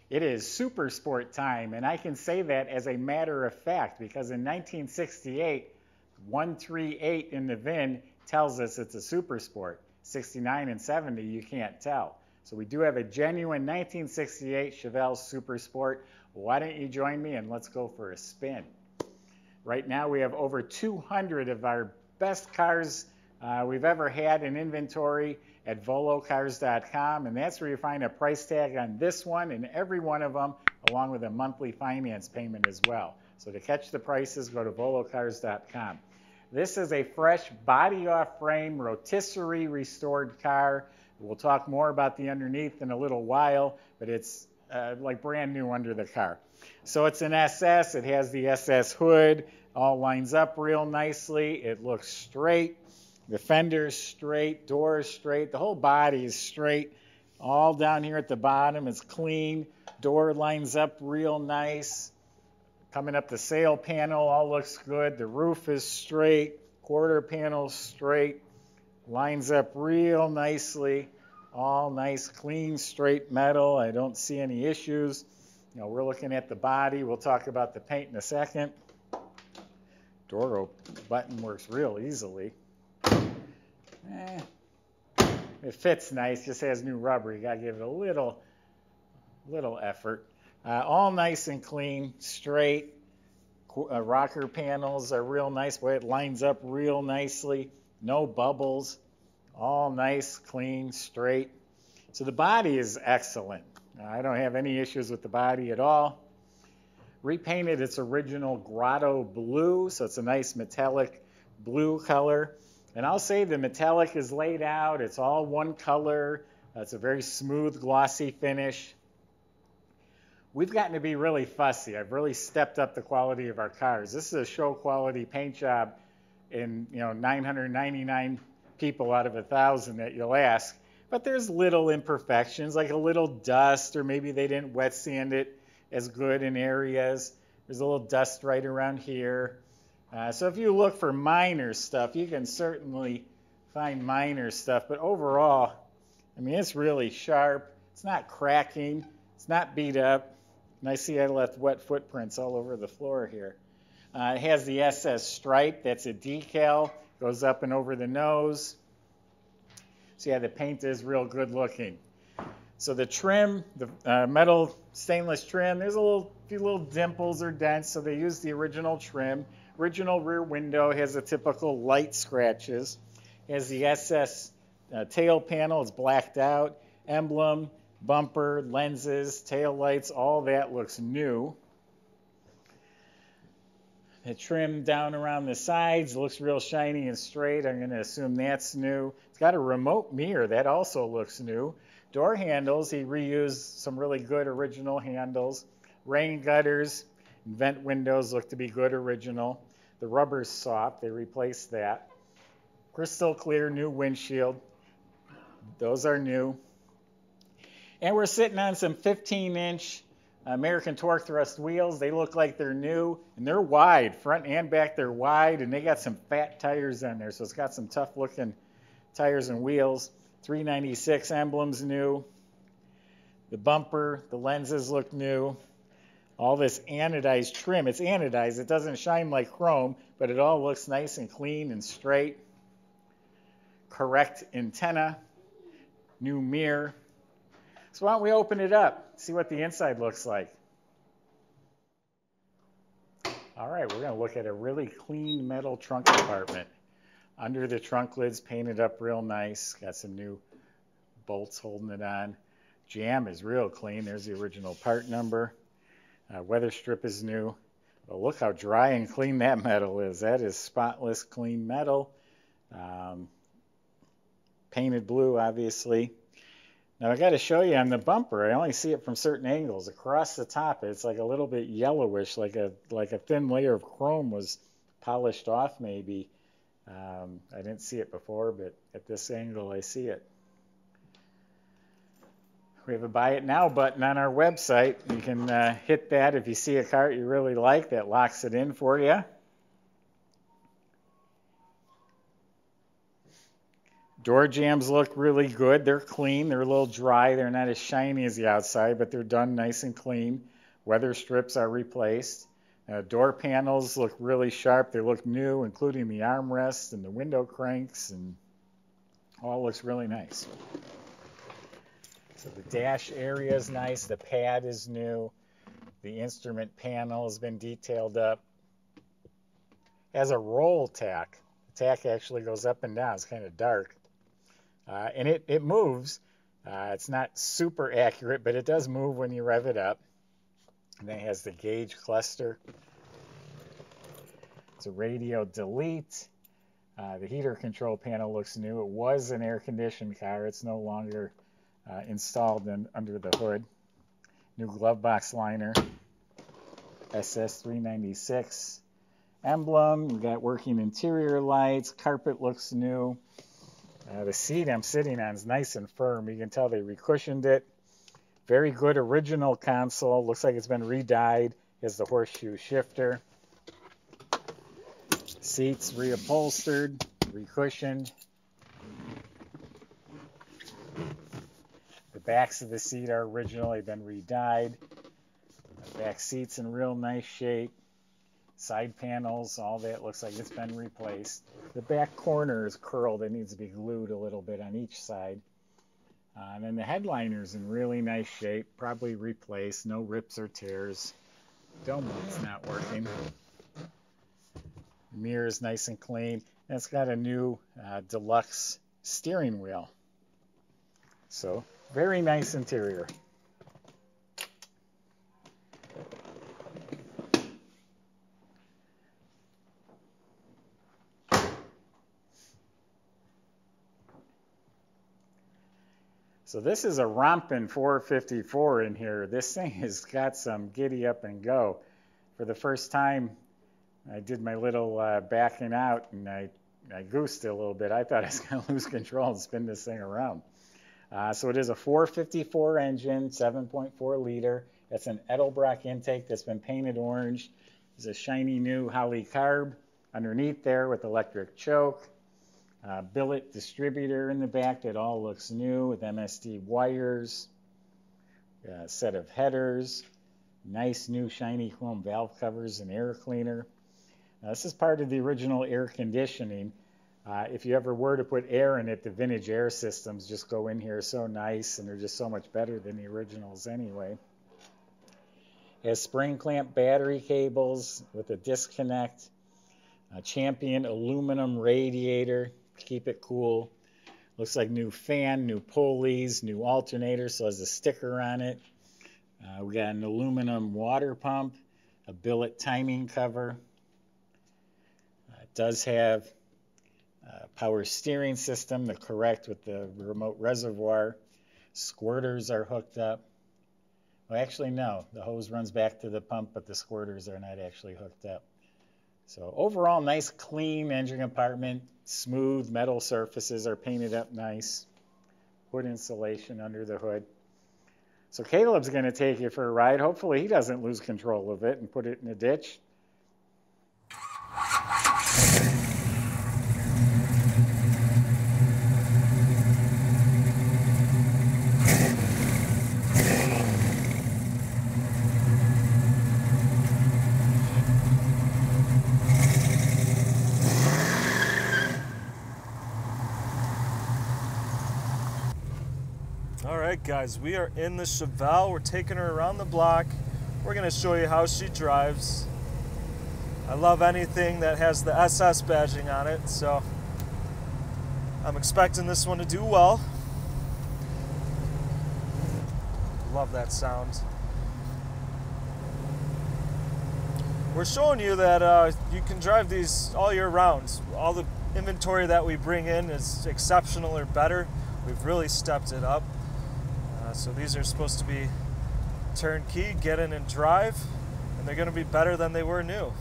It is super sport time, and I can say that as a matter of fact because in 1968, 138 in the VIN tells us it's a super sport. 69 and 70, you can't tell. So we do have a genuine 1968 Chevelle Super Sport. Why don't you join me and let's go for a spin. Right now we have over 200 of our best cars we've ever had in inventory at volocars.com, and that's where you find a price tag on this one and every one of them, along with a monthly finance payment as well. So to catch the prices, go to volocars.com. This is a fresh body-off-frame rotisserie restored car. We'll talk more about the underneath in a little while, but it's like brand new under the car. So it's an SS. It has the SS hood. All lines up real nicely. It looks straight. The fender's straight, door's straight, the whole body is straight. All down here at the bottom is clean. Door lines up real nice. Coming up the sail panel, all looks good. The roof is straight. Quarter panel straight. Lines up real nicely. All nice, clean, straight metal. I don't see any issues. You know, we're looking at the body. We'll talk about the paint in a second. Door button works real easily. It fits nice, just has new rubber. You gotta give it a little effort. All nice and clean, straight. Rocker panels are real nice. Boy, it lines up real nicely. No bubbles. All nice, clean, straight. So the body is excellent. I don't have any issues with the body at all. Repainted its original Grotto Blue, so it's a nice metallic blue color. And I'll say the metallic is laid out. It's all one color. It's a very smooth, glossy finish. We've gotten to be really fussy. I've really stepped up the quality of our cars. This is a show quality paint job in 999 people out of 1,000 that you'll ask. But there's little imperfections, like a little dust, or maybe they didn't wet sand it as good in areas. There's a little dust right around here. So if you look for minor stuff, you can certainly find minor stuff. But overall, I mean, it's really sharp. It's not cracking. It's not beat up. And I see I left wet footprints all over the floor here. It has the SS stripe. That's a decal. Goes up and over the nose. So yeah, the paint is real good looking. So the trim, the metal stainless trim, there's few little dimples or dents. So they used the original trim. Original rear window has the typical light scratches. It has the SS tail panel. It's blacked out. Emblem, bumper, lenses, tail lights, all that looks new. The trim down around the sides looks real shiny and straight. I'm going to assume that's new. It's got a remote mirror. That also looks new. Door handles, he reused some really good original handles. Rain gutters and vent windows look to be good original. The rubber's soft. They replaced that. Crystal clear new windshield. Those are new. And we're sitting on some 15-inch American torque thrust wheels. They look like they're new, and they're wide. Front and back, they're wide, and they got some fat tires on there, so it's got some tough-looking tires and wheels. 396 emblems new. The bumper, the lenses look new. All this anodized trim. It's anodized. It doesn't shine like chrome, but it all looks nice and clean and straight. Correct antenna. New mirror. So why don't we open it up, see what the inside looks like. All right, we're going to look at a really clean metal trunk compartment. Under the trunk lid's painted up real nice. Got some new bolts holding it on. Jam is real clean. There's the original part number. Weather strip is new. Well, look how dry and clean that metal is. That is spotless, clean metal. Painted blue, obviously. Now I got to show you on the bumper. I only see it from certain angles. Across the top, it's like a little bit yellowish, like a thin layer of chrome was polished off maybe. I didn't see it before, but at this angle I see it. We have a Buy It Now button on our website. You can hit that if you see a car you really like. That locks it in for you. Door jambs look really good. They're clean. They're a little dry. They're not as shiny as the outside, but they're done nice and clean. Weather strips are replaced. Door panels look really sharp. They look new, including the armrests and the window cranks, and all looks really nice. So the dash area is nice. The pad is new. The instrument panel has been detailed up. It has a roll tack. The tack actually goes up and down. It's kind of dark. And it moves. It's not super accurate, but it does move when you rev it up. And then it has the gauge cluster. It's a radio delete. The heater control panel looks new. It was an air-conditioned car. It's no longer installed under the hood. New glove box liner. SS396 emblem. We got working interior lights. Carpet looks new. The seat I'm sitting on is nice and firm. You can tell they recushioned it. Very good original console. Looks like it's been re-dyed. Has the horseshoe shifter. Seats reupholstered, recushioned. The backs of the seat are originally been re-dyed. The back seat's in real nice shape. Side panels, all that looks like it's been replaced. The back corner is curled. It needs to be glued a little bit on each side. And then the headliner's in really nice shape, probably replaced. No rips or tears. Dome light's not working. The mirror is nice and clean. And it's got a new deluxe steering wheel. So, very nice interior. So this is a romping 454 in here. This thing has got some giddy up and go. For the first time, I did my little backing out, and I goosed it a little bit. I thought I was going to lose control and spin this thing around. So it is a 454 engine, 7.4 liter. That's an Edelbrock intake that's been painted orange. There's a shiny new Holley carb underneath there with electric choke. Billet distributor in the back that all looks new with MSD wires. A set of headers. Nice new shiny chrome valve covers and air cleaner. Now, this is part of the original air conditioning. If you ever were to put air in it, the vintage air systems just go in here so nice, and they're just so much better than the originals anyway. It has spring clamp battery cables with a disconnect. A Champion aluminum radiator to keep it cool. Looks like new fan, new pulleys, new alternator, so it has a sticker on it. We got an aluminum water pump, a billet timing cover. It does have a power steering system, the correct with the remote reservoir. Squirters are hooked up. Well, actually, no. The hose runs back to the pump, but the squirters are not actually hooked up. So overall, nice, clean engine compartment. Smooth metal surfaces are painted up nice. Wood insulation under the hood. So Caleb's going to take you for a ride. Hopefully he doesn't lose control of it and put it in a ditch. Alright guys, we are in the Chevelle. We're taking her around the block. We're going to show you how she drives. I love anything that has the SS badging on it, so I'm expecting this one to do well. Love that sound. We're showing you that you can drive these all year round. All the inventory that we bring in is exceptional or better. We've really stepped it up. So these are supposed to be turnkey, get in and drive, and they're going to be better than they were new.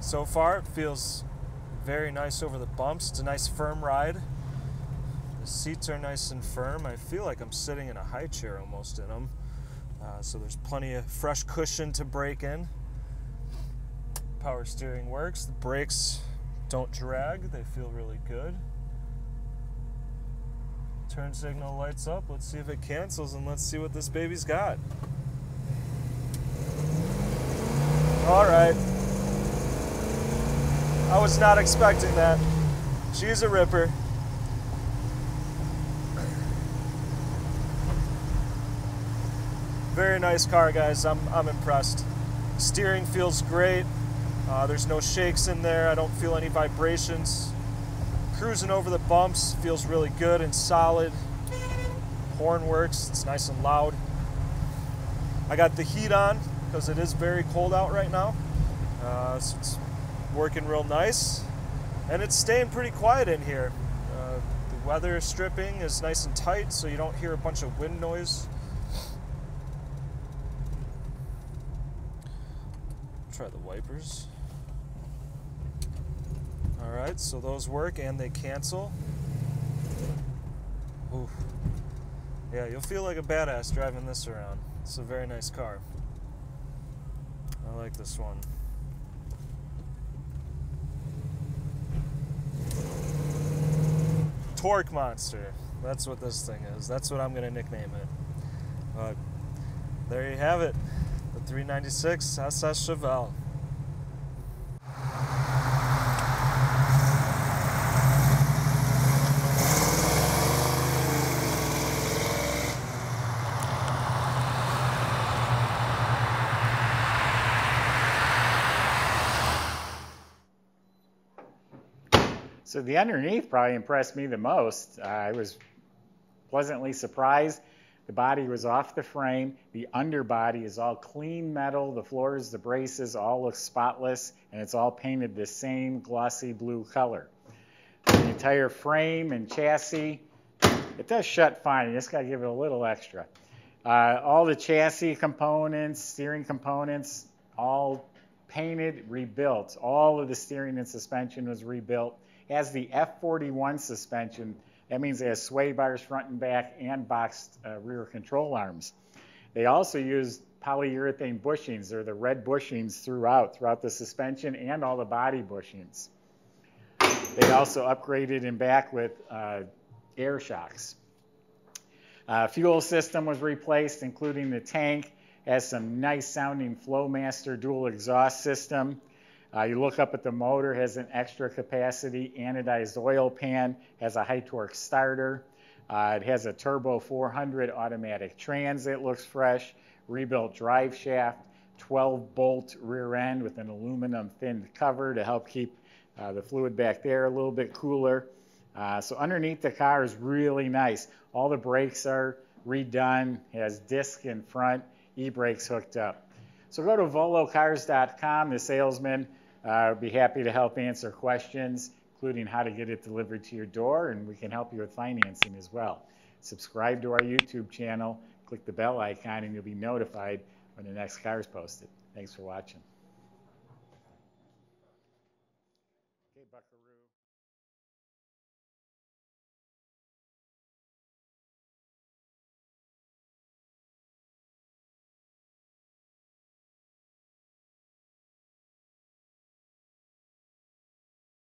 So far, it feels very nice over the bumps. It's a nice firm ride. The seats are nice and firm. I feel like I'm sitting in a high chair almost in them. So there's plenty of fresh cushion to brake in. Power steering works. The brakes don't drag. They feel really good. Turn signal lights up. Let's see if it cancels, and let's see what this baby's got. All right. I was not expecting that. She's a ripper. Very nice car, guys. I'm impressed. Steering feels great. There's no shakes in there. I don't feel any vibrations. Cruising over the bumps feels really good and solid. Horn works. It's nice and loud. I got the heat on because it is very cold out right now. So it's working real nice. And it's staying pretty quiet in here. The weather stripping is nice and tight, so you don't hear a bunch of wind noise. Try the wipers. Alright, so those work and they cancel. Ooh. Yeah, you'll feel like a badass driving this around. It's a very nice car. I like this one. Torque monster. That's what this thing is. That's what I'm going to nickname it. But there you have it. The 396 SS Chevelle. So the underneath probably impressed me the most. I was pleasantly surprised. The body was off the frame. The underbody is all clean metal. The floors, the braces all look spotless, and it's all painted the same glossy blue color. The entire frame and chassis, it does shut fine. You just got to give it a little extra. All the chassis components, steering components, all painted, rebuilt. All of the steering and suspension was rebuilt. It has the F41 suspension. That means it has sway bars front and back and boxed rear control arms. They also used polyurethane bushings. They're the red bushings throughout the suspension and all the body bushings. They also upgraded in back with air shocks. Fuel system was replaced, including the tank. It has some nice sounding Flowmaster dual exhaust system. You look up at the motor, has an extra capacity anodized oil pan, has a high torque starter. It has a turbo 400 automatic trans. It looks fresh. Rebuilt drive shaft, 12 bolt rear end with an aluminum thin cover to help keep the fluid back there a little bit cooler. So underneath the car is really nice. All the brakes are redone. It has disc in front, e-brakes hooked up. So go to volocars.com. The salesman would be happy to help answer questions, including how to get it delivered to your door, and we can help you with financing as well. Subscribe to our YouTube channel, click the bell icon, and you'll be notified when the next car is posted. Thanks for watching.